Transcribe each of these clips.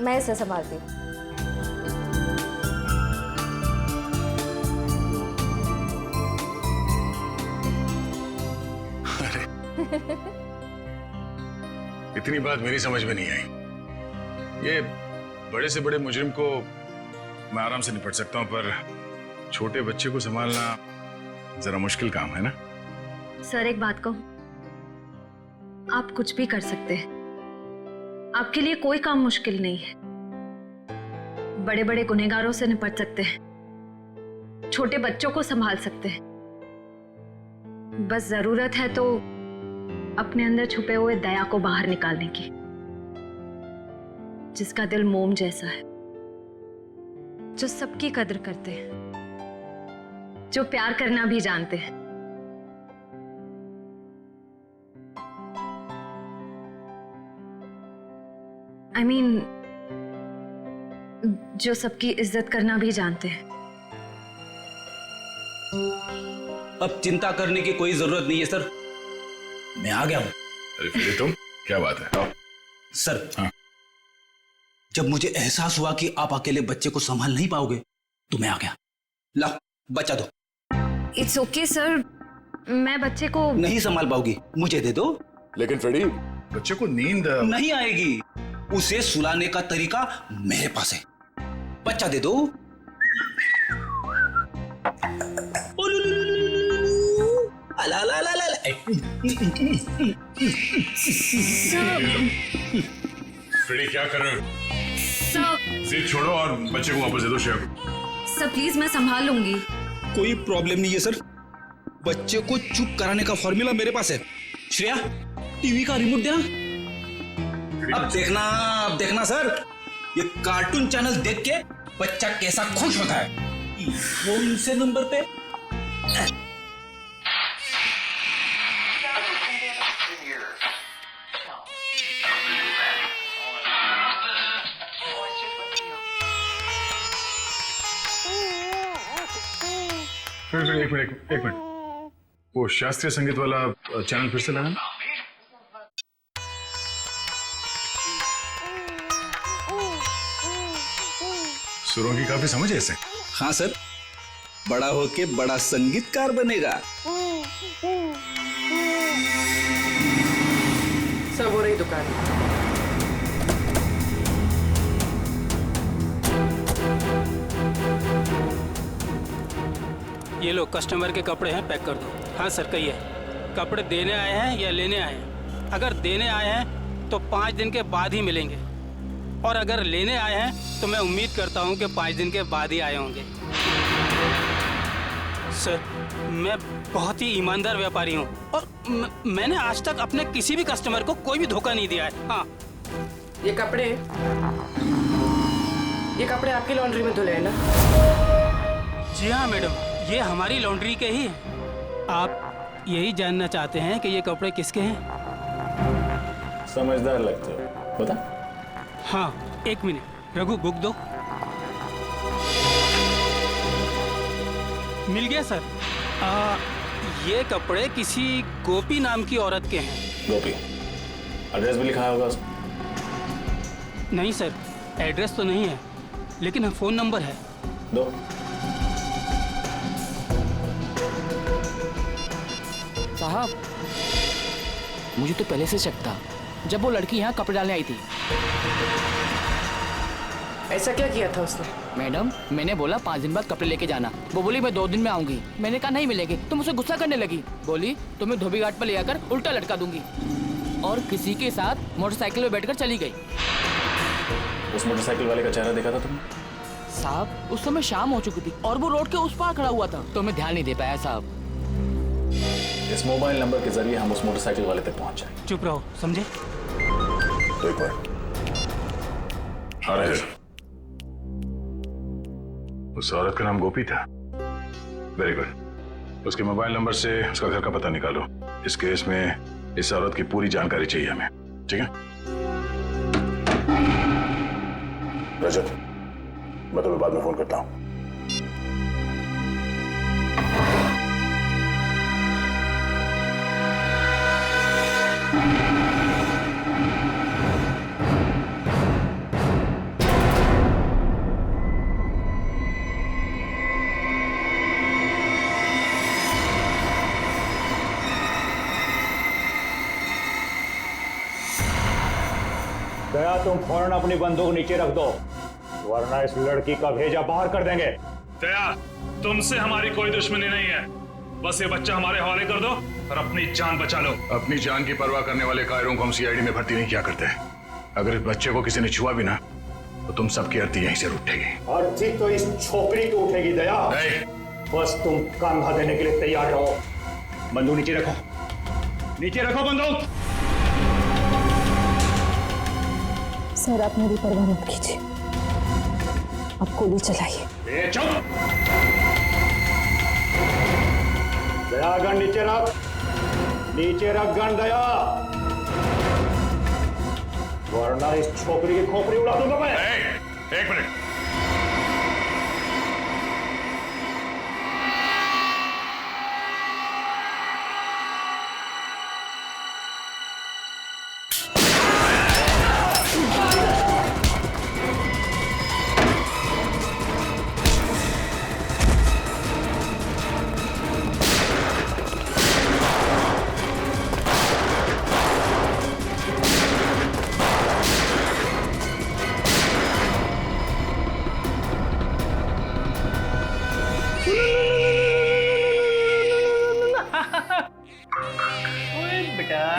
मैं इसे संभालती हूँ। अरे इतनी बात मेरी समझ में नहीं आई। ये बड़े से बड़े मुजरिम को मैं आराम से निपट सकता हूं, पर छोटे बच्चे को संभालना जरा मुश्किल काम है ना। सर एक बात कहूं, आप कुछ भी कर सकते हैं, आपके लिए कोई काम मुश्किल नहीं है। बड़े बड़े गुनहगारों से निपट सकते हैं, छोटे बच्चों को संभाल सकते हैं। बस जरूरत है तो अपने अंदर छुपे हुए दया को बाहर निकालने की, जिसका दिल मोम जैसा है, जो सबकी कदर करते हैं, जो प्यार करना भी जानते हैं। I mean, जो सबकी इज्जत करना भी जानते हैं। अब चिंता करने की कोई जरूरत नहीं है सर, मैं आ गया हूं। अरे फिर तुम क्या बात है? सर हाँ? जब मुझे एहसास हुआ कि आप अकेले बच्चे को संभाल नहीं पाओगे तो मैं आ गया। ला बच्चा दो। इट्स ओके सर, मैं बच्चे को नहीं संभाल पाओगी, मुझे दे दो। लेकिन फ्रेडी, बच्चे को नींद नहीं आएगी, उसे सुलाने का तरीका मेरे पास है। बच्चा दे दो। अला अला अला अला। फ्रेडी क्या कर रहे हो? सर, जिद छोड़ो और बच्चे को वापस दे दो श्रेया को। सर प्लीज मैं संभाल लूंगी। कोई प्रॉब्लम नहीं है सर, बच्चे को चुप कराने का फॉर्मूला मेरे पास है। श्रेया टीवी का रिमोट देना। अब देखना सर, ये कार्टून चैनल देख के बच्चा कैसा खुश होता है। कौन से नंबर पे? फिर एक मिनट, वो शास्त्रीय संगीत वाला चैनल फिर से लगाना। सुरों की काफी समझ है इसे। हाँ सर, बड़ा होके बड़ा संगीतकार बनेगा। सब हो रही दुकान। ये लो कस्टमर के कपड़े हैं, पैक कर दो। हाँ सर कहिए, कपड़े देने आए हैं या लेने आए हैं? अगर देने आए हैं तो 5 दिन के बाद ही मिलेंगे, और अगर लेने आए हैं तो मैं उम्मीद करता हूँ कि 5 दिन के बाद ही आए होंगे। सर मैं बहुत ही ईमानदार व्यापारी हूँ, और मैंने आज तक अपने किसी भी कस्टमर को कोई भी धोखा नहीं दिया है। हाँ ये कपड़े आपकी लॉन्ड्री में धुले हैं ना? जी हाँ मैडम, ये हमारी लॉन्ड्री के ही हैं। आप यही जानना चाहते हैं कि ये कपड़े किसके हैं? समझदार लगते हो, बता। हाँ एक मिनट, रघु बुक दो। मिल गया सर। ये कपड़े किसी गोपी नाम की औरत के हैं। गोपी, एड्रेस भी लिखा होगा उसमें? नहीं सर, एड्रेस तो नहीं है, लेकिन फ़ोन नंबर है। दो। साहब, मुझे तो पहले से शक था जब वो लड़की यहाँ कपड़े डालने आई थी। ऐसा क्या किया था उसने? मैडम, मैंने बोला 5 दिन बाद कपड़े लेके जाना। वो बोली मैं 2 दिन में आऊंगी। मैंने कहा नहीं मिलेंगे, तो मुझसे गुस्सा करने लगी। बोली तुम्हें धोबी घाट पर ले जाकर उल्टा लटका दूंगी, और किसी के साथ मोटरसाइकिल में बैठकर चली गई। उस मोटरसाइकिल वाले का चेहरा देखा था तुमने? साहब उस समय शाम हो चुकी थी और वो रोड के उस पार खड़ा हुआ था, तो मैं ध्यान नहीं दे पाया साहब। इस मोबाइल नंबर के जरिए हम उस मोटरसाइकिल वाले तक पहुंच जाएंगे। चुप रहो, समझे? तो एक मिनट, आ रहे हैं। उस औरत का नाम गोपी था। Very good. उसके मोबाइल नंबर से उसका घर का पता निकालो। इस केस में इस औरत की पूरी जानकारी चाहिए हमें, ठीक है? रजत, मैं तुम्हें बाद में फोन करता हूं। तुम फौरन अपनी बंदूक नीचे रख दो, वरना इस लड़की का भेजा बाहर कर देंगे। दया, तुमसे हमारी कोई दुश्मनी नहीं है, बस ये बच्चा हमारे हवाले कर दो और अपनी जान बचा लो। अपनी जान की परवाह करने वाले कायरों को हम सीआईडी में भर्ती नहीं किया करते। अगर इस बच्चे को किसी ने छुआ भी ना तो तुम सबकी अर्थी यहीं से उठेगी। अर्थी तो इस छोकरी की उठेगी दया। बस तुम कंधा देने के लिए तैयार रहो। बंदूक नीचे रखो, नीचे रखो बंदूक। सर आप मेरी परवाह मत कीजिए, आप गोली चलाइए। चुप! दया गन नीचे रख, नीचे रख गन दया, वरना इस छोकरी की खोपड़ी उड़ा दूंगा मैं। एक मिनट,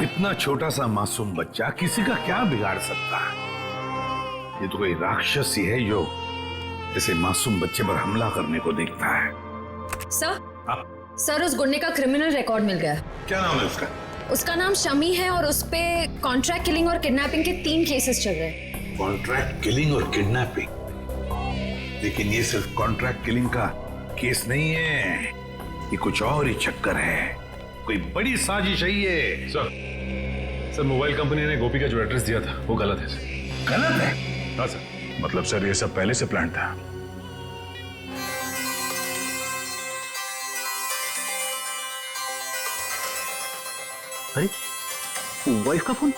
इतना छोटा सा मासूम बच्चा किसी का क्या बिगाड़ सकता है? ये तो कोई राक्षस ही है जो ऐसे मासूम बच्चे पर हमला करने को देखता है। सर उस गुंडे का क्रिमिनल रिकॉर्ड मिल गया। क्या नाम है उसका? उसका नाम शमी है और उस पे कॉन्ट्रैक्ट किलिंग और किडनैपिंग के 3 केसेस चल रहे हैं। कॉन्ट्रैक्ट किलिंग और किडनैपिंग? लेकिन ये सिर्फ कॉन्ट्रैक्ट किलिंग का केस नहीं है, ये कुछ और ही चक्कर है, कोई बड़ी साजिश है ये। सर मोबाइल कंपनी ने गोपी का जो एड्रेस दिया था वो गलत है सर। गलत है? हाँ सर। मतलब सर ये सब पहले से प्लान था। अरे वाइफ का फोन।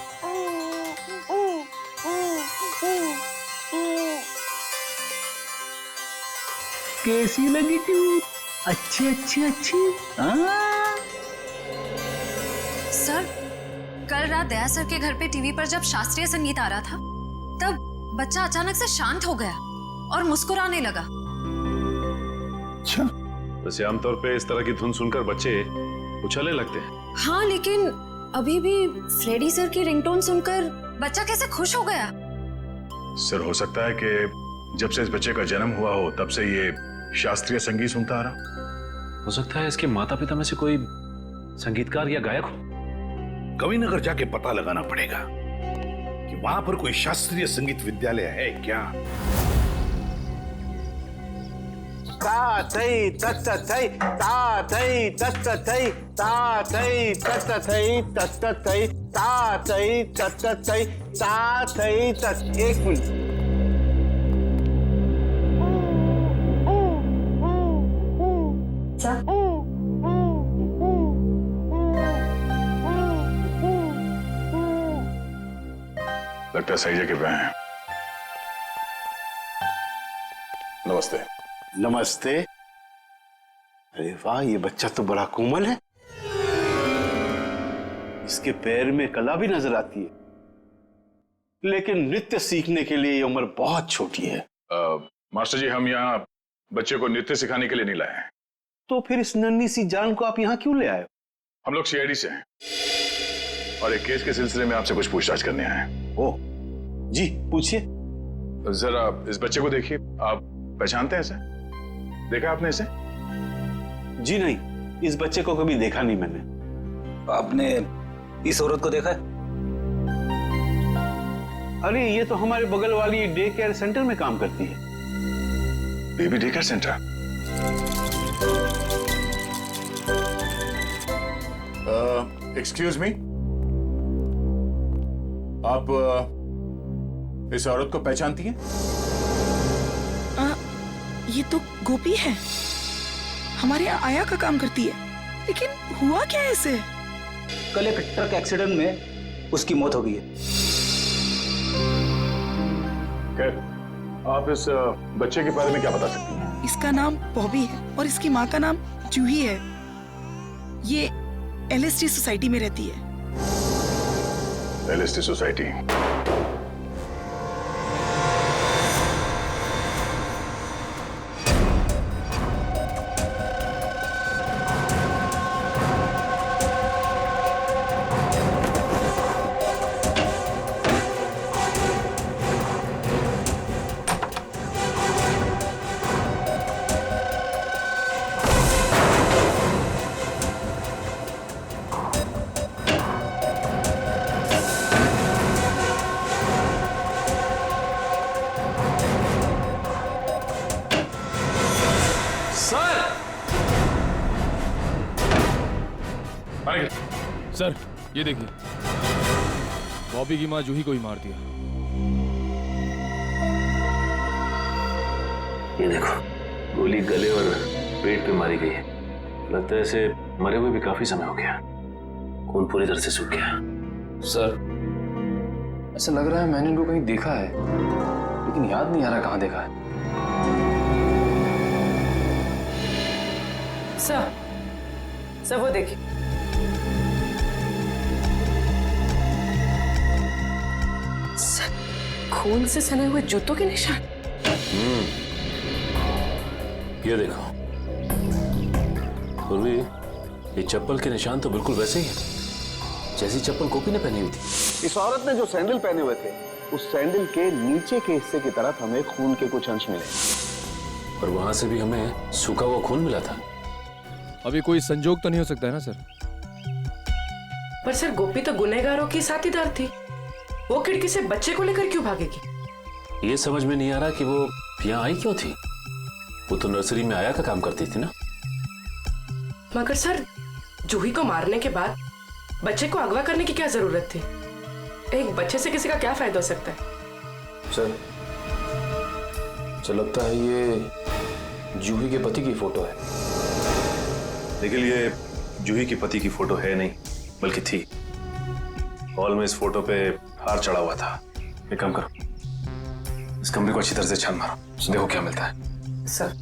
कैसी लगी तू? अच्छी अच्छी अच्छी। सर कल रात दया सर के घर पे टीवी पर जब शास्त्रीय संगीत आ रहा था तब बच्चा अचानक से शांत हो गया और मुस्कुराने लगा। अच्छा, वैसे आमतौर पे इस तरह की धुन सुनकर बच्चे उछलने लगते हैं। हाँ लेकिन अभी भी फ्रेडी सर की रिंगटोन सुनकर बच्चा कैसे खुश हो गया? सर हो सकता है कि जब से इस बच्चे का जन्म हुआ हो तब से ये शास्त्रीय संगीत सुनता आ रहा। हो सकता है इसके माता पिता में से कोई संगीतकार या गायक हो। कविनगर जाके पता लगाना पड़ेगा कि वहां पर कोई शास्त्रीय संगीत विद्यालय है क्या। ता थई तत थई ता थई तत थई ता थई तत थई तत थई ता थई तत थई ता थई तत। एक मिनट, लगता है सही जगह पे हैं। नमस्ते। नमस्ते। अरे वाह, ये बच्चा तो बड़ा कोमल है, इसके पैर में कला भी नजर आती है, लेकिन नृत्य सीखने के लिए ये उम्र बहुत छोटी है। मास्टर जी हम यहाँ बच्चे को नृत्य सिखाने के लिए नहीं लाए हैं। तो फिर इस नन्ही सी जान को आप यहाँ क्यों ले आए? हम लोग सीआईडी से हैं और एक केस के सिलसिले में आपसे कुछ पूछताछ करने आए हैं। ओ जी, पूछिए। जरा इस बच्चे को देखिए, आप पहचानते हैं इसे? देखा आपने इसे? जी नहीं, इस बच्चे को कभी देखा नहीं मैंने। आपने इस औरत को देखा है? अरे ये तो हमारे बगल वाली डे केयर सेंटर में काम करती है। Baby day care centre? Excuse me, आप इस औरत को पहचानती हैं? ये तो गोपी है, हमारे यहाँ आया का काम करती है, लेकिन हुआ क्या ऐसे? कल एक ट्रक एक्सीडेंट में उसकी मौत हो गई है। खैर, आप इस बच्चे के बारे में क्या बता सकती हैं? इसका नाम बॉबी है और इसकी माँ का नाम जूही है। ये एलएसटी सोसाइटी में रहती है। LST society? सर ये देखिए, बॉबी की माँ जूही को ही मार दिया। ये देखो, गोली गले और पेट पे मारी गई है। लगता है इसे मरे हुए भी काफी समय हो गया, खून पूरी तरह से सूख गया। सर ऐसा लग रहा है मैंने इनको कहीं देखा है, लेकिन याद नहीं आ रहा कहाँ देखा है। सर वो देखिए, खून से सने हुए जूतों के निशान। ये देखो पूर्वी, ये चप्पल के निशान तो बिल्कुल वैसे ही है जैसी चप्पल गोपी ने पहनी हुई थी। इस औरत ने जो सैंडल पहने हुए थे, उस सैंडल के नीचे के हिस्से की तरफ हमें खून के कुछ अंश मिले, और वहां से भी हमें सूखा हुआ खून मिला था। अभी कोई संजोग तो नहीं हो सकता है ना सर? पर सर गोपी तो गुनहगारों की साथीदार थी, वो खिड़की से बच्चे को लेकर क्यों भागेगी? ये समझ में नहीं आ रहा कि वो यहाँ आई क्यों थी। वो तो नर्सरी में आया का काम करती थी ना। मगर सर जूही को मारने के बाद बच्चे को अगवा करने की क्या जरूरत थी? एक बच्चे से किसी का क्या फायदा हो सकता है? सर मुझे लगता है ये जूही के पति की फोटो है। लेकिन ये जूही की पति की फोटो है नहीं, बल्कि थी। हॉल में इस फोटो पे हार चढ़ा हुआ था। एक काम करो, इस कमरे को अच्छी तरह से छान मारो, देखो क्या मिलता है। सर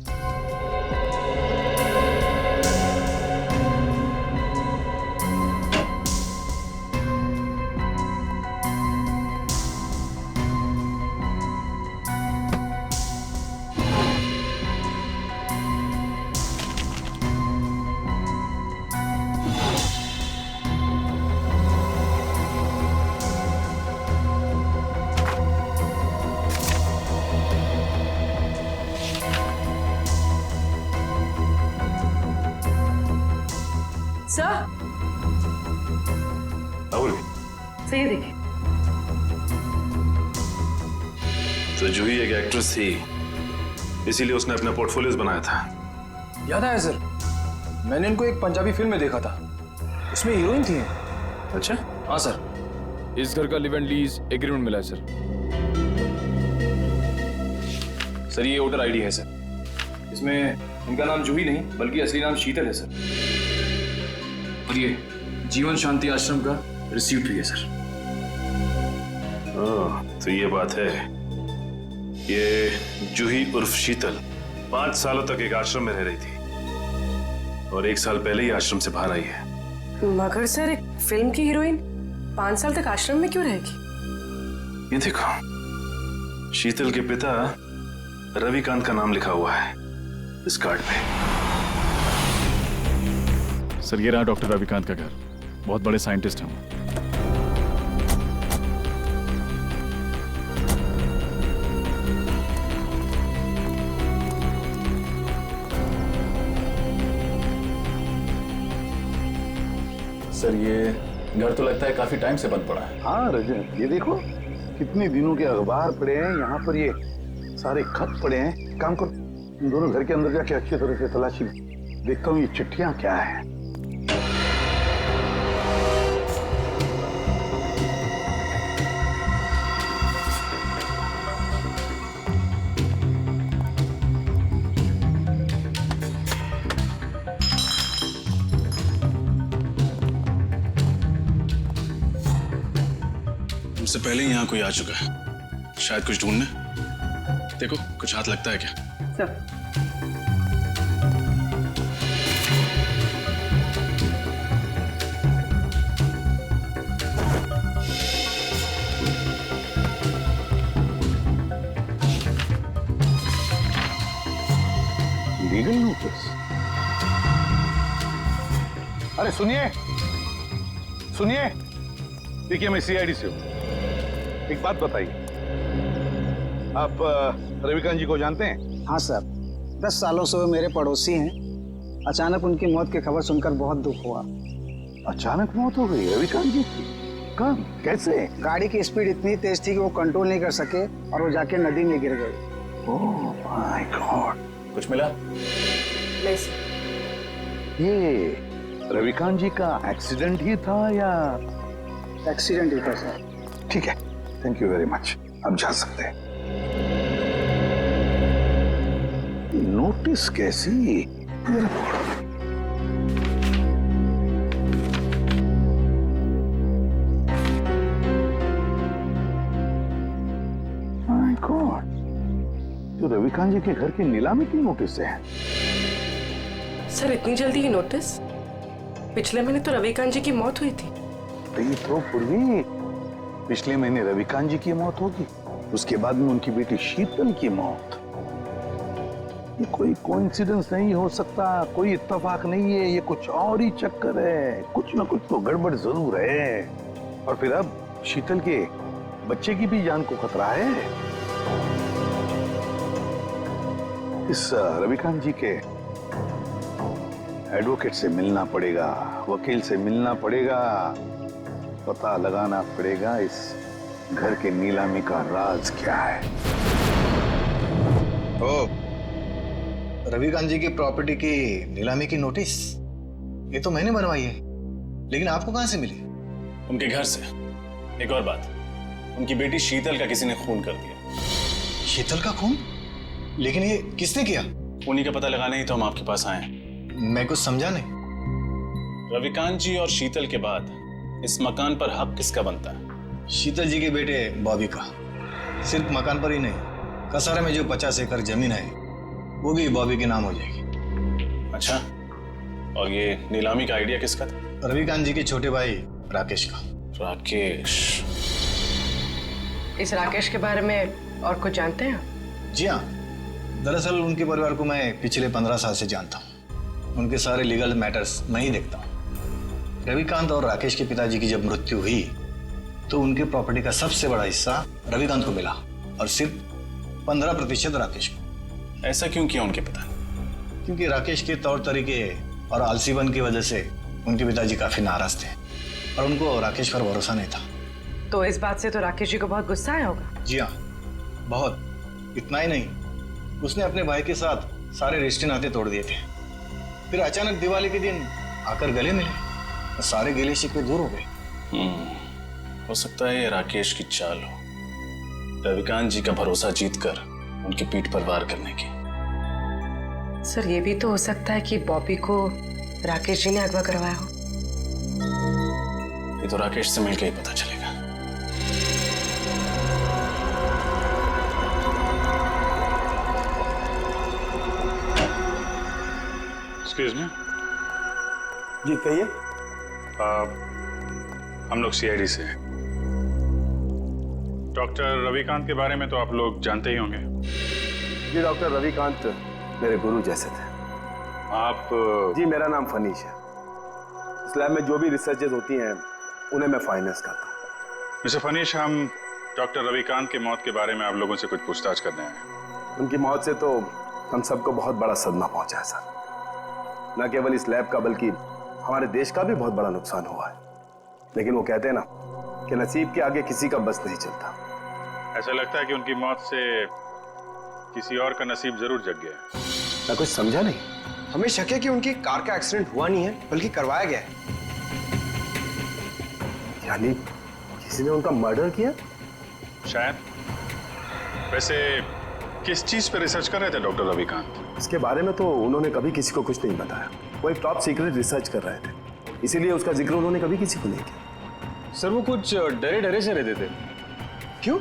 सही देखिए, तो जूही एक एक्ट्रेस थी, इसीलिए उसने अपना पोर्टफोलियोज बनाया था। याद आया सर, मैंने इनको एक पंजाबी फिल्म में देखा था, उसमें हीरोइन थी। अच्छा? हाँ सर। इस घर का लिव एंड लीज एग्रीमेंट मिला है सर। सर ये वोटर आईडी है सर, इसमें इनका नाम जूही नहीं बल्कि असली नाम शीतल है सर। और ये जीवन शांति आश्रम का रिसीप्ट भी है सर। तो ये बात है, ये जूही उर्फ शीतल 5 सालों तक एक आश्रम में रह रही थी और 1 साल पहले ही आश्रम से बाहर आई है। मगर सर एक फिल्म की हीरोइन 5 साल तक आश्रम में क्यों रहेगी? ये देखो, शीतल के पिता रविकांत का नाम लिखा हुआ है इस कार्ड पे। सर ये रहा डॉक्टर रविकांत का घर, बहुत बड़े साइंटिस्ट हैं वो। सर ये घर तो लगता है काफी टाइम से बंद पड़ा है। हाँ रजत, ये देखो कितने दिनों के अखबार पड़े हैं यहाँ पर, ये सारे खत पड़े हैं। काम करो, इन दोनों घर के अंदर जाके अच्छी तरह से तलाशी देखता हूँ ये चिट्ठियां क्या है। हमसे पहले ही यहाँ कोई आ चुका है, शायद कुछ ढूंढने। देखो कुछ हाथ लगता है क्या? Sir legal notice? अरे सुनिए सुनिए, देखिए मैं सीआईडी से हूं। एक बात बताइए, आप रविकांत जी को जानते हैं? हाँ सर, 10 सालों से वो मेरे पड़ोसी हैं। अचानक उनकी मौत की खबर सुनकर बहुत दुख हुआ। अचानक मौत हो गई रविकांत जी की? कब, कैसे? गाड़ी की स्पीड इतनी तेज थी कि वो कंट्रोल नहीं कर सके और वो जाके नदी में गिर गए। Oh my God. कुछ मिला? नहीं सर। ये रविकांत जी का एक्सीडेंट ही था या? एक्सीडेंट ही था सर। ठीक है, थैंक यू वेरी मच, अब जा सकते हैं। नोटिस कैसी? माय गॉड, तो रविकांत जी के घर की नीलामी की नोटिस है। सर इतनी जल्दी ही नोटिस? पिछले महीने तो रविकांत जी की मौत हुई थी। तो पूर्वी पिछले महीने रविकांत जी की मौत होगी, उसके बाद में उनकी बेटी शीतल की मौत। ये कोई कोइंसिडेंस नहीं हो सकता, कोई इत्तेफाक नहीं है, ये कुछ और ही चक्कर है, कुछ ना कुछ तो गड़बड़ जरूर है। और फिर अब शीतल के बच्चे की भी जान को खतरा है। इस रविकांत जी के एडवोकेट से मिलना पड़ेगा, वकील से मिलना पड़ेगा, पता लगाना पड़ेगा इस घर के नीलामी का राज क्या है। ओ, रविकांत जी की प्रॉपर्टी की नीलामी की नोटिस ये तो मैंने बनवाई है, लेकिन आपको कहां से मिली? उनके घर से। एक और बात, उनकी बेटी शीतल का किसी ने खून कर दिया। शीतल का खून? लेकिन ये किसने किया? उन्हीं का पता लगाने ही तो हम आपके पास आए हैं। मैं कुछ समझा नहीं। रविकांत जी और शीतल के बाद इस मकान पर हक किसका बनता है? शीतल जी के बेटे बॉबी का। सिर्फ मकान पर ही नहीं, कसारा में जो 50 एकड़ जमीन है वो भी बॉबी के नाम हो जाएगी। अच्छा, और ये नीलामी का आइडिया किसका था? रविकांत जी के छोटे भाई राकेश का। राकेश? इस राकेश के बारे में और कुछ जानते हैं? जी हाँ, दरअसल उनके परिवार को मैं पिछले 15 साल से जानता हूँ। उनके सारे लीगल मैटर्स मैं ही देखता हूँ। रविकांत और राकेश के पिताजी की जब मृत्यु हुई तो उनके प्रॉपर्टी का सबसे बड़ा हिस्सा रविकांत को मिला और सिर्फ 15% राकेश को। ऐसा क्यों किया उनके पिता? क्योंकि राकेश के तौर तरीके और आलसीपन की वजह से उनके पिताजी काफी नाराज थे और उनको राकेश पर भरोसा नहीं था। तो इस बात से तो राकेश जी को बहुत गुस्सा आया होगा। जी हाँ, बहुत। इतना ही नहीं, उसने अपने भाई के साथ सारे रिश्ते नाते तोड़ दिए थे। फिर अचानक दिवाली के दिन आकर गले मिले और सारे गिले शिकवे दूर हो गए। हो सकता है ये राकेश की चाल हो, रविकांत जी का भरोसा जीतकर उनकी पीठ पर वार करने की। सर ये भी तो हो सकता है कि बॉबी को राकेश जी ने अगवा करवाया हो। ये तो राकेश से मिलकर ही पता चलेगा। Excuse me. जी कहिए। हम लोग सीआईडी से हैं। डॉक्टर रविकांत के बारे में तो आप लोग जानते ही होंगे। जी डॉक्टर रविकांत मेरे गुरु जैसे थे। आप? जी मेरा नाम फनीश है। इस लैब में जो भी रिसर्चेज होती हैं उन्हें मैं फाइनेंस करता हूँ। मिस्टर फनीश, हम डॉक्टर रविकांत की मौत के बारे में आप लोगों से कुछ पूछताछ करने हैं। उनकी मौत से तो हम सबको बहुत बड़ा सदमा पहुंचा है सर। न केवल इस लैब का बल्कि हमारे देश का भी बहुत बड़ा नुकसान हुआ है। लेकिन वो कहते हैं ना कि नसीब के आगे किसी का बस नहीं चलता। ऐसा लगता है कि उनकी मौत से किसी और का नसीब जरूर जग गया है। मैं कुछ समझा नहीं। हमें शक है कि उनकी कार का एक्सीडेंट हुआ नहीं है बल्कि करवाया गया है। यानी किसी ने उनका मर्डर किया? शायद। वैसे किस चीज पे रिसर्च कर रहे थे डॉक्टर रविकांत? इसके बारे में तो उन्होंने कभी किसी को कुछ नहीं बताया। वो एक टॉप सीक्रेट रिसर्च कर रहे थे, इसीलिए उसका जिक्र उन्होंने कभी किसी को नहीं किया। सर वो कुछ डरे डरे से रहते थे। क्यों?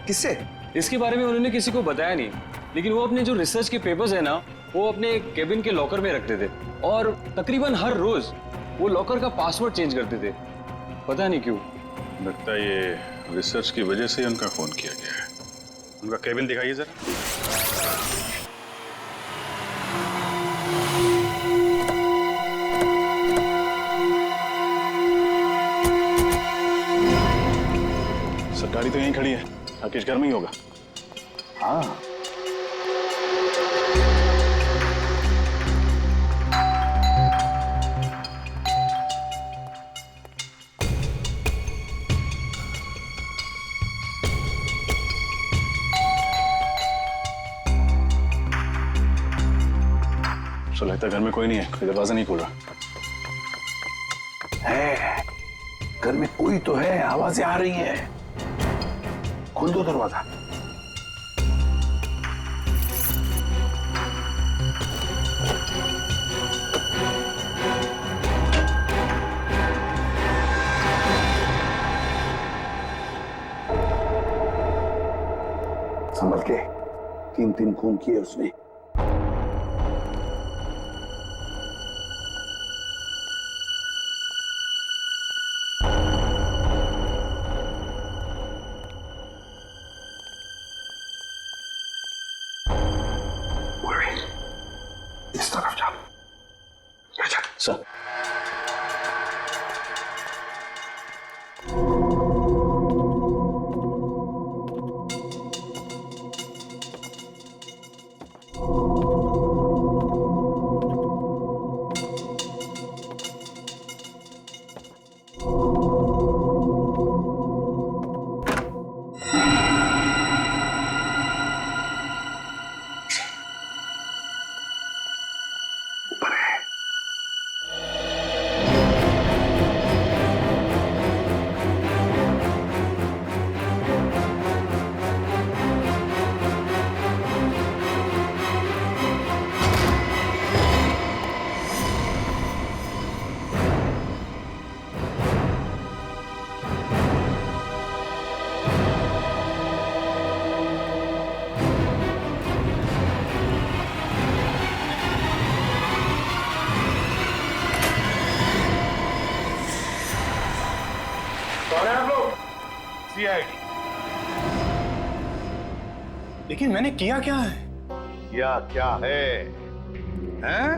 किससे? इसके बारे में उन्होंने किसी को बताया नहीं, लेकिन वो अपने जो रिसर्च के पेपर्स है ना वो अपने केबिन के लॉकर में रखते थे और तकरीबन हर रोज वो लॉकर का पासवर्ड चेंज करते थे। पता नहीं क्यों। लगता है ये रिसर्च की वजह से उनका फोन किया गया है। उनका केबिन दिखाइए जरा। गाड़ी तो यहीं खड़ी है, राकेश घर में ही होगा। हाँ, तो लगता है घर में कोई नहीं है, कोई दरवाजा नहीं खोल रहा। है, घर में कोई तो है, आवाजें आ रही हैं। खोल दो दरवाजा। संभल के, 3 खून किए उसने। इस तरफ जाओ। Sir CID. लेकिन मैंने किया क्या है? या क्या है? हैं?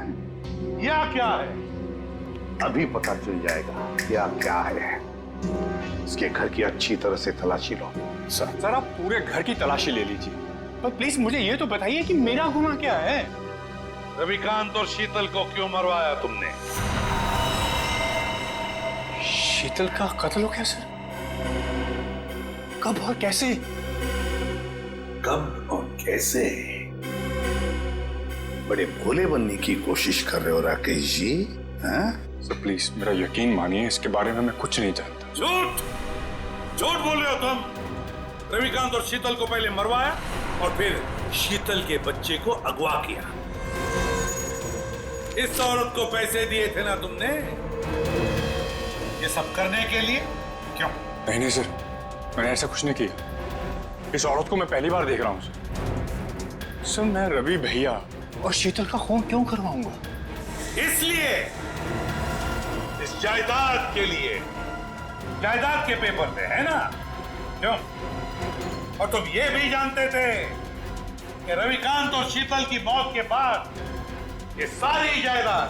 या क्या है? अभी पता चल जाएगा क्या क्या है। इसके घर की अच्छी तरह से तलाशी लो। सर आप पूरे घर की तलाशी ले लीजिए, पर प्लीज मुझे ये तो बताइए कि मेरा गुनाह क्या है? रविकांत और शीतल को क्यों मरवाया तुमने? शीतल का कत्ल हो गया सर? कब और कैसे? कब और कैसे? बड़े भोले बनने की कोशिश कर रहे हो राकेश जी, हैं? सर प्लीज मेरा यकीन मानिए, इसके बारे में मैं कुछ नहीं जानता। झूठ झूठ बोल रहे हो तुम। रविकांत और शीतल को पहले मरवाया और फिर शीतल के बच्चे को अगवा किया। इस औरत को पैसे दिए थे ना तुमने ये सब करने के लिए? क्यों? नहीं सर, मैंने ऐसा कुछ नहीं किया। इस औरत को मैं पहली बार देख रहा हूँ सर। मैं रवि भैया और शीतल का खून क्यों करवाऊंगा? इसलिए इस जायदाद के लिए। जायदाद के पेपर थे, है ना? क्यों? और तुम ये भी जानते थे कि रविकांत और शीतल की मौत के बाद ये सारी जायदाद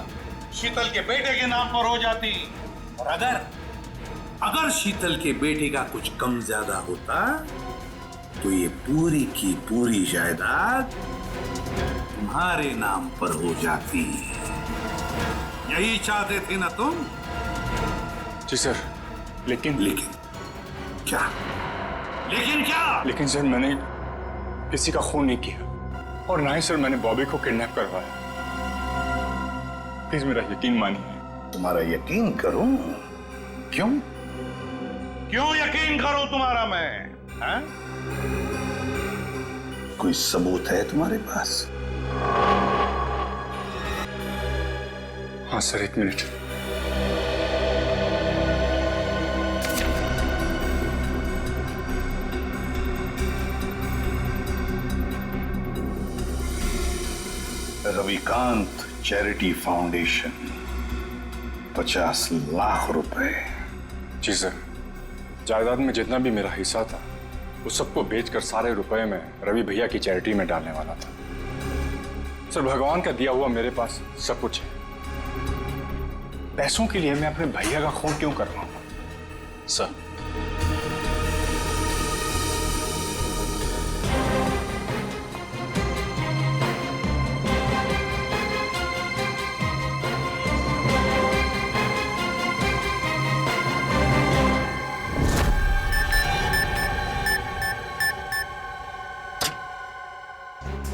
शीतल के बेटे के नाम पर हो जाती, और अगर शीतल के बेटे का कुछ कम ज्यादा होता तो ये पूरी की पूरी जायदाद तुम्हारे नाम पर हो जाती। यही चाहते थे ना तुम? जी सर, लेकिन क्या? लेकिन क्या? लेकिन सर मैंने किसी का खून नहीं किया, और ना ही सर मैंने बॉबी को किडनैप करवाया। प्लीज मेरा यकीन मानिए। तुम्हारा यकीन करूं? क्यों? क्यों यकीन करूं तुम्हारा मैं? हैं? कोई सबूत है तुम्हारे पास? हाँ sir, 1 minute. Ravikant charity foundation, 50 lakh रुपए। जी सर, जायदाद में जितना भी मेरा हिस्सा था वो सबको बेचकर सारे रुपए में रवि भैया की चैरिटी में डालने वाला था। सर भगवान का दिया हुआ मेरे पास सब कुछ है। पैसों के लिए मैं अपने भैया का खून क्यों कर रहा हूं? सर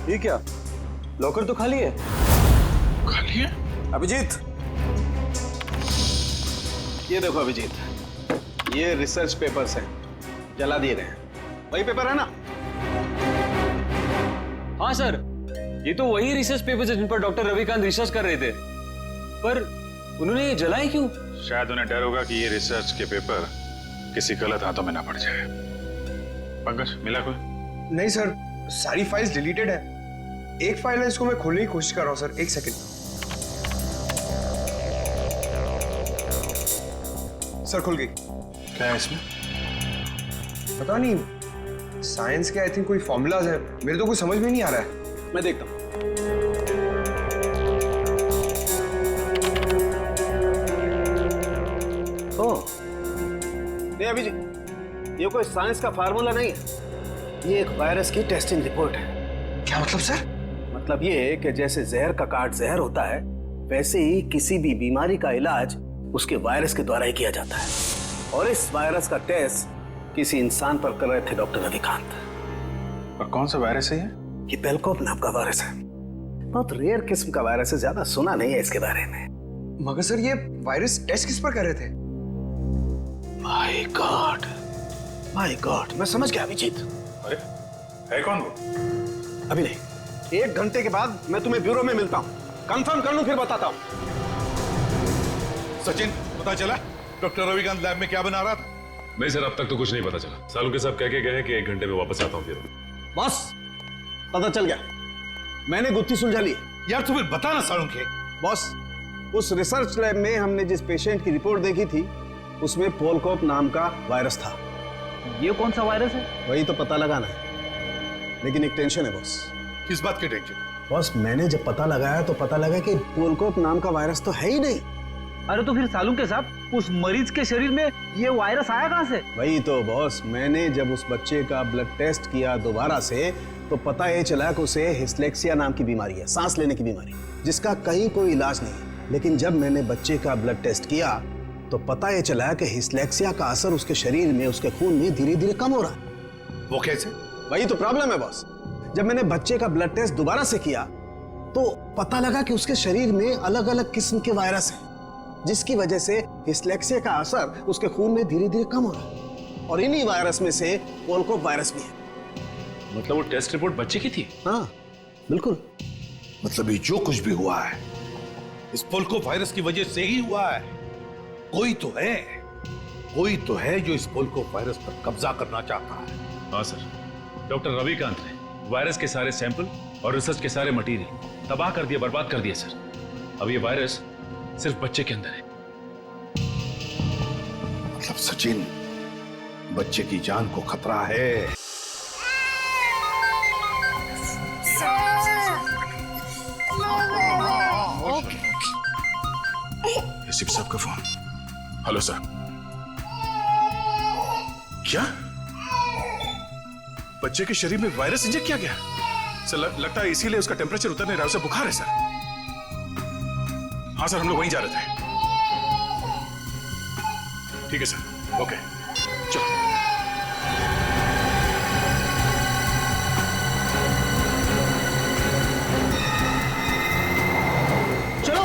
ये क्या? लॉकर तो खाली है। खाली है? अभिजीत, ये देखो अभिजीत, ये रिसर्च पेपर्स हैं, जला दिए गए हैं। वही पेपर है ना? हाँ सर, ये तो वही रिसर्च पेपर्स है जिन पर डॉक्टर रविकांत रिसर्च कर रहे थे, पर उन्होंने ये जलाए क्यों? शायद उन्हें डर होगा कि ये रिसर्च के पेपर किसी गलत हाथों में ना पड़ जाए। पंकज, मिला कोई? नहीं सर, सारी फाइल्स डिलीटेड है। एक फाइल है, इसको मैं खोलने की कोशिश कर रहा हूँ सर, एक सेकंड। सर खुल गई। क्या है इसमें? पता नहीं, साइंस के आई थिंक कोई फॉर्मूलाज है, मेरे तो कुछ समझ में नहीं आ रहा है। मैं देखता हूँ। ओह, नहीं अभिजीत, ये कोई साइंस का फार्मूला नहीं है, ये एक वायरस की टेस्टिंग रिपोर्ट है। क्या मतलब सर? मतलब ये कि जैसे जहर का काट जहर होता है, वैसे ही किसी भी बीमारी का इलाज उसके वायरस के द्वारा ही किया जाता है। और इस वायरस का टेस्ट किसी इंसान पर कर रहे थे डॉक्टर रविकांत। और कौन सा वायरस है ये? ये बेलकोप नाम का वायरस है। बहुत रेयर किस्म का वायरस है, ज्यादा सुना नहीं है इसके बारे में। मगर सर ये वायरस टेस्ट किस पर कर रहे थे? माय गॉड, माय गॉड, मैं समझ गया अभिजीत। अरे है कौन वो? अभी नहीं, 1 घंटे के बाद मैं तुम्हें ब्यूरो में मिलता हूँ, कंफर्म कर लूं फिर बताता हूँ। सचिन, पता चला डॉक्टर रविकांत लैब में क्या बना रहा था? नहीं सर, अब तक तो कुछ नहीं पता चला। सालू के साहब कह के गए हैं कि 1 घंटे में वापस आता हूँ फिर। बॉस, पता चल गया, मैंने गुत्थी सुलझा ली। यार तू फिर बता ना सालू के। बॉस, उस रिसर्च लैब में हमने जिस पेशेंट की रिपोर्ट देखी थी, उसमें पोलकोप नाम का वायरस था। ये कौन सा वायरस है? वही तो पता लगाना है, लेकिन एक टेंशन है बॉस। किस बात की टेंशन? बॉस, मैंने जब पता लगाया तो पता लगा कि पोलकोप नाम का वायरस तो है ही नहीं। अरे तो फिर सालू के साहब, उस मरीज के शरीर में ये वायरस आया कहाँ से? वही तो बॉस, मैंने जब उस बच्चे का ब्लड टेस्ट किया दोबारा से, तो पता ये चला कि उसे हिस्लेक्सिया नाम की बीमारी है, सांस लेने की बीमारी, जिसका कहीं कोई इलाज नहीं है। लेकिन जब मैंने बच्चे का ब्लड टेस्ट किया तो पता ये चला कि हिस्लेक्सिया का असर उसके शरीर में, उसके खून में धीरे धीरे कम हो रहा है। वो कैसे? वही तो प्रॉब्लम है बॉस। जब मैंने बच्चे का ब्लड टेस्ट दोबारा से किया तो पता लगा कि उसके शरीर में अलग अलग किस्म के वायरस हैं, जिसकी वजह से हिस्लेक्सिया का असर उसके खून में धीरे धीरे कम हो रहा है। और इन्हीं वायरस में से पोलकोप वायरस भी है। मतलब वो टेस्ट रिपोर्ट बच्चे की थी? हाँ बिल्कुल। मतलब ये जो कुछ भी हुआ है इस पोलकोप वायरस की वजह से ही हुआ है। कोई तो है जो इस पोलकोप वायरस पर कब्जा करना चाहता है। हाँ सर, डॉक्टर रविकांत ने वायरस के सारे सैंपल और रिसर्च के सारे मटेरियल तबाह कर दिया, बर्बाद कर दिया सर। अब ये वायरस सिर्फ बच्चे के अंदर है। मतलब सचिन, बच्चे की जान को खतरा है। एसपी साहब का फोन। Hello sir. क्या बच्चे के शरीर में वायरस इंजेक्ट किया गया? सर लगता है इसीलिए उसका टेम्परेचर उतर नहीं रहा, उसे बुखार है सर। हाँ सर, हम लोग वहीं जा रहे थे। ठीक है सर, ओके चलो। चलो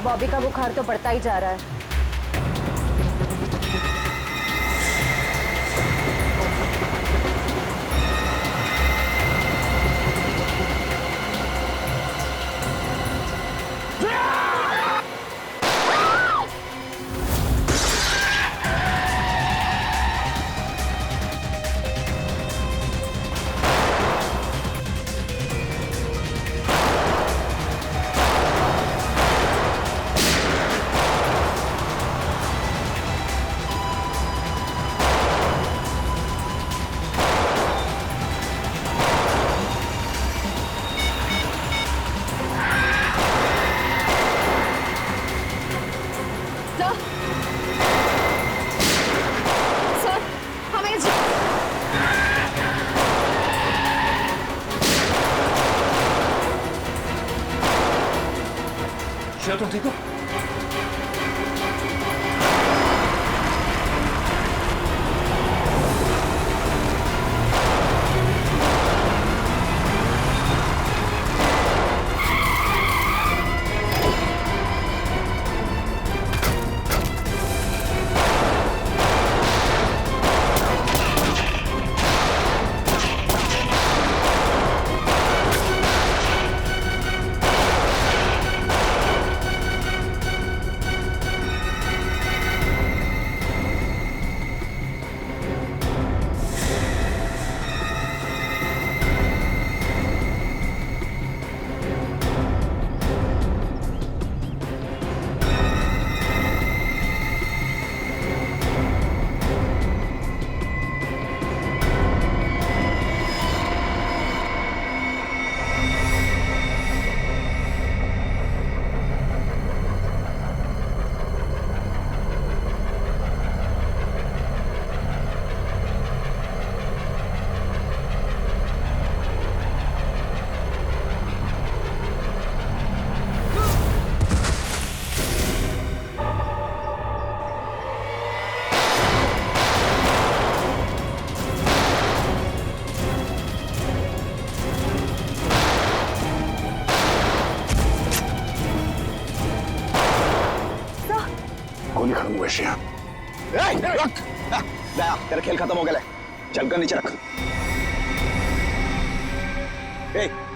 बॉबी का बुखार तो बढ़ता ही जा रहा है। तुम ठीक हो? नहीं खत्म हुए श्रेया। रख तेरा खेल खत्म हो गया। चल कर नीचे रख।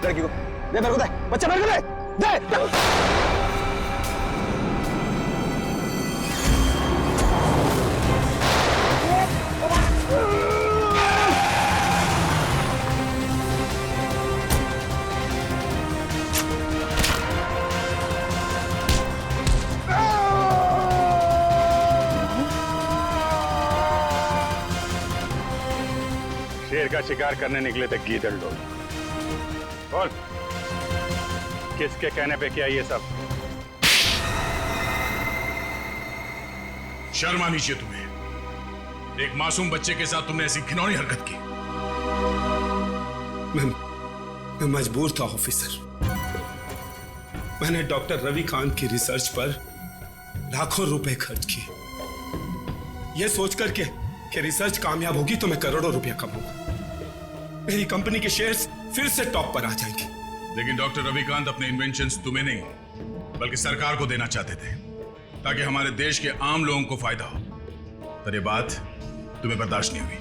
लड़की को दे, मेरे को दे, बच्चा मेरे को दे। शेर का शिकार करने निकले थे गीदड़ लोग। बोल, किसके कहने पे किया ये सब? शर्म आनी चाहिए तुम्हें। एक मासूम बच्चे के साथ तुमने ऐसी घिनौनी हरकत की। मैं मजबूर था ऑफिसर। मैंने डॉक्टर रविकांत की रिसर्च पर लाखों रुपए खर्च किए, यह सोचकर कि रिसर्च कामयाब होगी तो मैं करोड़ों रुपया कमाऊंगा, मेरी कंपनी के शेयर्स फिर से टॉप पर आ जाएंगे। लेकिन डॉक्टर रविकांत अपने इन्वेंशंस तुम्हें नहीं बल्कि सरकार को देना चाहते थे ताकि हमारे देश के आम लोगों को फायदा हो, पर यह बात तुम्हें बर्दाश्त नहीं हुई।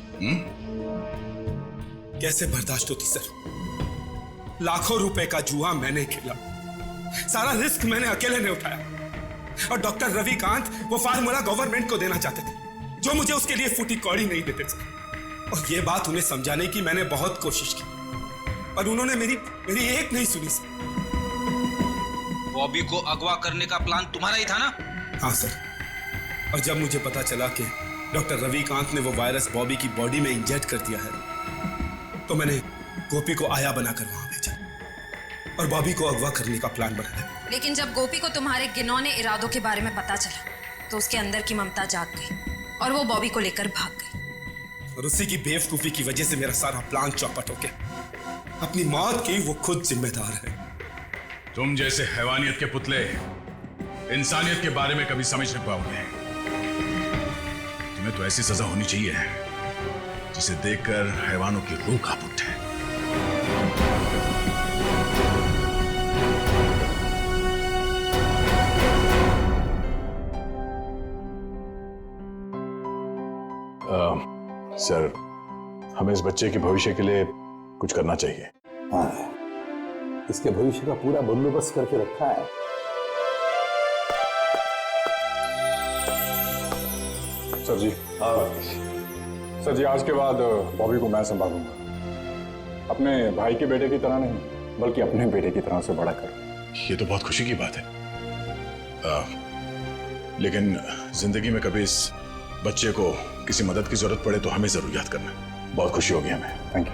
कैसे बर्दाश्त होती सर? लाखों रुपए का जुआ मैंने खेला, सारा रिस्क मैंने अकेले ने उठाया, और डॉक्टर रविकांत वो फार्मूला गवर्नमेंट को देना चाहते थे जो मुझे उसके लिए फूटी कौड़ी नहीं देते थे। और ये बात उन्हें समझाने की मैंने बहुत कोशिश की, पर उन्होंने मेरी एक नहीं सुनी सर। बॉबी को अगवा करने का प्लान तुम्हारा ही था ना? हाँ सर, और जब मुझे पता चला कि डॉक्टर रविकांत ने वो वायरस बॉबी की बॉडी में इंजेक्ट कर दिया है तो मैंने गोपी को आया बनाकर वहां भेजा और बॉबी को अगवा करने का प्लान बनाया। लेकिन जब गोपी को तुम्हारे घिनौने इरादों के बारे में पता चला तो उसके अंदर की ममता जाग गई और वो बॉबी को लेकर भाग गई। और उसी की बेवकूफी की वजह से मेरा सारा प्लान चौपट हो गया। अपनी मौत की वो खुद जिम्मेदार है। तुम जैसे हैवानियत के पुतले इंसानियत के बारे में कभी समझ नहीं पाओगे। तुम्हें तो ऐसी सजा होनी चाहिए जिसे देखकर हैवानों की रूह कांप उठे। सर, हमें इस बच्चे के भविष्य के लिए कुछ करना चाहिए। हाँ, इसके भविष्य का पूरा बंदोबस्त करके रखा है। सर जी, सर जी, आज के बाद बॉबी को मैं संभालूंगा। अपने भाई के बेटे की तरह नहीं बल्कि अपने बेटे की तरह से बड़ा कर। ये तो बहुत खुशी की बात है, लेकिन जिंदगी में कभी इस बच्चे को किसी मदद की जरूरत पड़े तो हमें जरूर याद करना। बहुत खुशी होगी हमें। Thank you.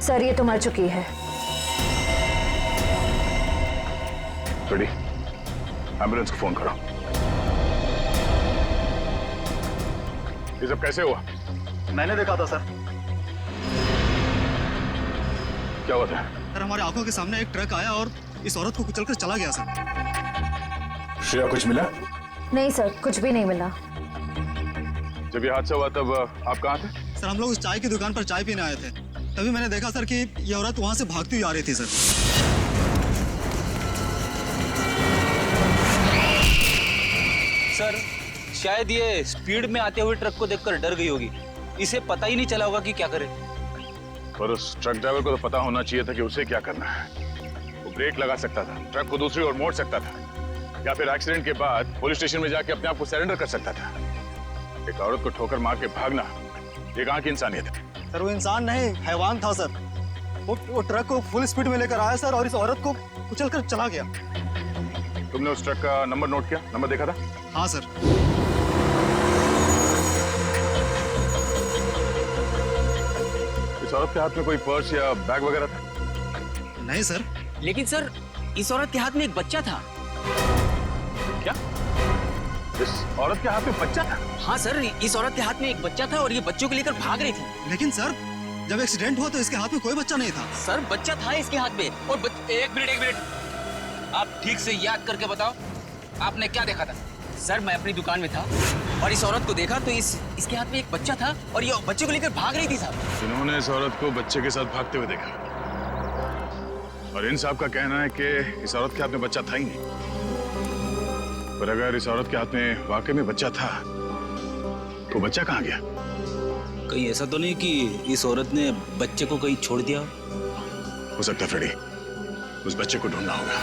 सर, ये तो मर चुकी है। रेडी, एम्बुलेंस को फोन करो। ये सब कैसे हुआ? मैंने देखा था सर। क्या हुआ था? सर, हमारे आंखों के सामने एक ट्रक आया और इस औरत को कुचलकर चला गया सर। श्रेया, कुछ मिला? नहीं सर, कुछ भी नहीं मिला। जब ये हादसा हुआ तब आप कहाँ थे? सर हम लोग उस चाय की दुकान पर चाय पीने आए थे, तभी मैंने देखा सर कि ये औरत वहां से भागती हुई आ रही थी सर। सर शायद ये स्पीड में आते हुए ट्रक को देखकर डर गई होगी, इसे पता ही नहीं चला होगा कि क्या करे। पर उस ट्रक ड्राइवर को तो पता होना चाहिए था कि उसे क्या करना है। वो ब्रेक लगा सकता था, ट्रक को दूसरी ओर मोड़ सकता था, या फिर एक्सीडेंट के बाद पुलिस स्टेशन में जाके अपने आप को सरेंडर कर सकता था। एक औरत को ठोकर मार के भागना, ये कहाँ की इंसानियत है? सर वो इंसान नहीं, हैवान था सर। वो ट्रक को फुल स्पीड में लेकर आया सर और इस औरत को कुचलकर चला गया। तुमने उस ट्रक का नंबर नोट किया, नंबर देखा था? हाँ सर। इस औरत के हाथ में कोई पर्स या बैग वगैरह था? नहीं सर। लेकिन सर इस औरत के हाथ में एक बच्चा था। क्या? इस औरत के हाथ में बच्चा था? हाँ सर, इस औरत के हाथ में एक बच्चा था और ये बच्चों को लेकर भाग रही थी। लेकिन सर जब एक्सीडेंट हुआ तो इसके हाथ में कोई बच्चा नहीं था। सर बच्चा था इसके हाथ में और एक मिनट आप ठीक से याद करके बताओ, आपने क्या देखा था? सर मैं अपनी दुकान में था और इस औरत को देखा तो इसके हाथ में एक बच्चा था और ये बच्चे को लेकर भाग रही थी साहब। इन्होंने इस औरत को बच्चे के साथ भागते हुए देखा और इन साहब का कहना है कि इस औरत के हाथ में बच्चा था ही नहीं। पर अगर इस औरत के हाथ में वाकई में बच्चा था तो बच्चा कहाँ गया? कहीं ऐसा तो नहीं कि इस औरत ने बच्चे को कहीं छोड़ दिया? हो सकता है फ्रेडी, उस बच्चे को ढूंढना होगा।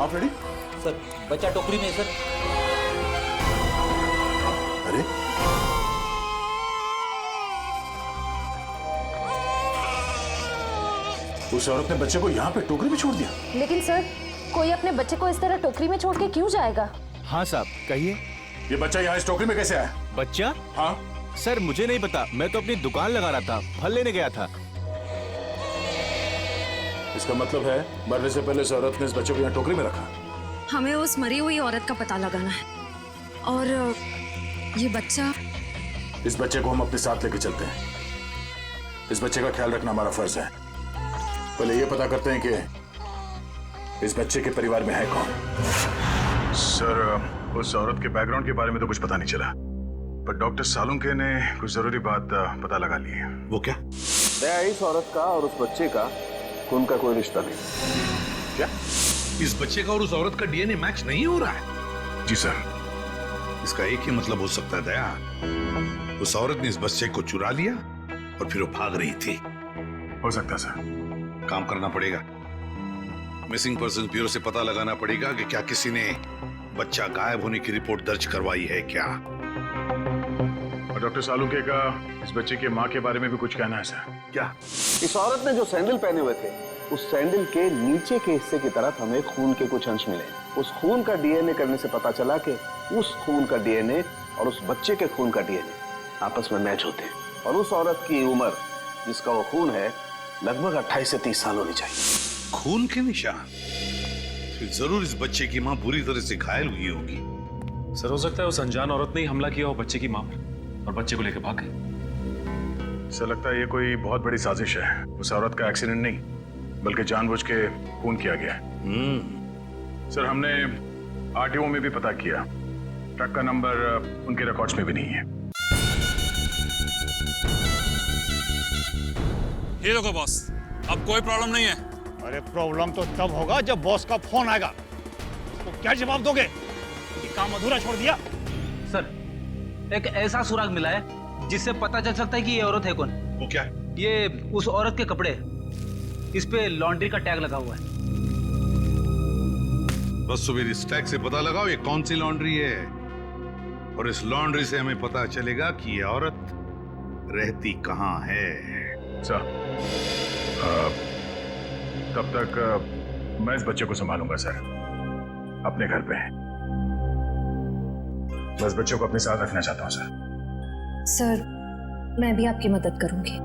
आप रेडी? सर बच्चा टोकरी में है सर। अरे उस औरत ने बच्चे को यहाँ पे टोकरी में छोड़ दिया। लेकिन सर कोई अपने बच्चे को इस तरह टोकरी में छोड़ के क्यों जाएगा? हाँ साहब कहिए। ये बच्चा यहाँ इस टोकरी में कैसे आया? बच्चा? हाँ सर मुझे नहीं पता, मैं तो अपनी दुकान लगा रहा था, फल लेने गया था। इसका मतलब है मरने से पहले इस औरत ने इस बच्चे को यहाँ टोकरी में रखा। हमें उस मरी हुई औरत का पता लगाना है और ये बच्चा। इस बच्चे को हम अपने साथ लेके चलते हैं। इस बच्चे का ख्याल रखना हमारा फर्ज है। पहले ये पता करते हैं कि इस बच्चे के परिवार में है कौन। सर उस औरत के बैकग्राउंड के बारे में तो कुछ पता नहीं चला, पर डॉक्टर सालुंके ने कुछ जरूरी बात पता लगा ली है। वो क्या? इस औरत का और उस बच्चे का खून का कोई रिश्ता नहीं। क्या इस बच्चे का और उस औरत का डीएनए मैच नहीं हो रहा है? जी सर। इसका एक ही मतलब हो सकता है दया, उस औरत ने इस बच्चे को चुरा लिया और फिर वो भाग रही थी। हो सकता है सर। काम करना पड़ेगा, मिसिंग पर्सन ब्यूरो से पता लगाना पड़ेगा कि क्या किसी ने बच्चा गायब होने की रिपोर्ट दर्ज करवाई है क्या। और डॉक्टर सालुंके का इस बच्चे की माँ के बारे में भी कुछ कहना है सर। क्या? इस औरत ने जो सैंडल पहने हुए थे उस सैंडल के नीचे के हिस्से की तरफ हमें खून के कुछ अंश मिले। उस खून का डीएनए करने से पता चला कि उस खून का डीएनए और उस बच्चे के खून का डीएनए आपस में मैच होते हैं और उस औरत की उम्र जिसका वो खून है लगभग 28 से 30 साल होनी चाहिए। खून के निशान? फिर जरूर इस बच्चे की माँ बुरी तरह से घायल हुई होगी। सर हो सकता है उस अनजान औरत ने ही हमला किया हो बच्चे की माँ पर और बच्चे को लेकर भाग गई। सर लगता है ये कोई बहुत बड़ी साजिश है। उस औरत का एक्सीडेंट नहीं बल्कि जानबूझ के खून किया गया है। सर हमने आरटीओ में भी पता किया, ट्रक का नंबर उनके रिकॉर्ड्स में भी नहीं है। ये देखो बॉस, अब कोई प्रॉब्लम नहीं है। अरे प्रॉब्लम तो तब होगा जब बॉस का फोन आएगा। तो क्या जवाब दोगे? ये काम अधूरा छोड़ दिया। सर एक ऐसा सुराग मिला है जिससे पता चल सकता है कि ये औरत है कौन। वो क्या? ये उस औरत के कपड़े, इस पे लॉन्ड्री का टैग लगा हुआ है। बस सुबह इस टैग से पता लगाओ ये कौन सी लॉन्ड्री है और इस लॉन्ड्री से हमें पता चलेगा कि ये औरत रहती कहाँ है? सर, तब तक मैं इस बच्चे को संभालूंगा सर, अपने घर पे। मैं इस बच्चे को अपने साथ रखना चाहता हूँ सर। सर, मैं भी आपकी मदद करूंगी।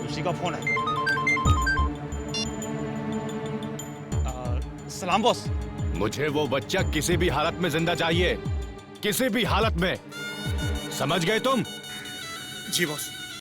उसी का फोन है। सलाम बॉस। मुझे वो बच्चा किसी भी हालत में जिंदा चाहिए, किसी भी हालत में। समझ गए तुम? जी बॉस।